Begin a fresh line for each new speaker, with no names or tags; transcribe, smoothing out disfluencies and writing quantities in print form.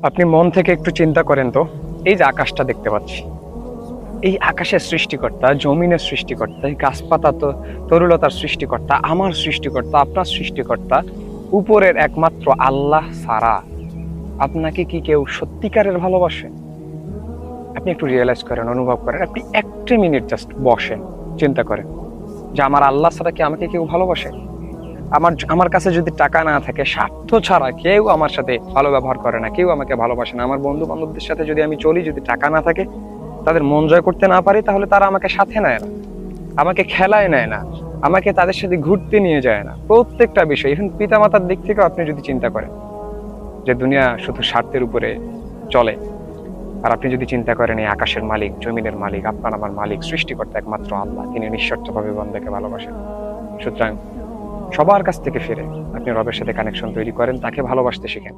আপনি মন থেকে একটু চিন্তা করেন তো, এই যে আকাশটা দেখতে পাচ্ছি, এই আকাশের সৃষ্টিকর্তা, জমিনের সৃষ্টিকর্তা, এই গাছপাতা তো তরুলতার সৃষ্টিকর্তা, আমার সৃষ্টিকর্তা, আপনার সৃষ্টিকর্তা, উপরের একমাত্র আল্লাহ ছাড়া আপনাকে কি কেউ সত্যিকারের ভালোবাসে? আপনি একটু রিয়েলাইজ করেন, অনুভব করেন, আপনি একটা মিনিট জাস্ট বসেন, চিন্তা করেন যে আমার আল্লাহ ছাড়া কি আমাকে কেউ ভালোবাসে? আমার কাছে যদি টাকা না থাকে, স্বার্থ ছাড়া কেউ আমার সাথে ভালো ব্যবহার করে না, কেউ আমাকে ভালোবাসে না। আমার বন্ধু বান্ধবদের সাথে যদি আমি চলি, যদি টাকা না থাকে, তাদের মন জয় করতে না পারি, তাহলে তারা আমাকে সাথে নেয় না, আমাকে খেলায় নেয় না, আমাকে তাদের সাথে ঘুরতে নিয়ে যায় না। প্রত্যেকটা বিষয়, ইভেন পিতা মাতার দিক থেকেও আপনি যদি চিন্তা করেন যে দুনিয়া শুধু স্বার্থের উপরে চলে, আর আপনি যদি চিন্তা করেন এই আকাশের মালিক, জমিনের মালিক, আপনার আমার মালিক, সৃষ্টিকর্তা একমাত্র আল্লাহ, তিনি নিঃস্বার্থভাবে বান্দাকে ভালোবাসেন। সুতরাং সবার কাছ থেকে ফিরে আপনি রবের সাথে কানেকশন তৈরি করেন, তাকে ভালোবাসতে শিখেন।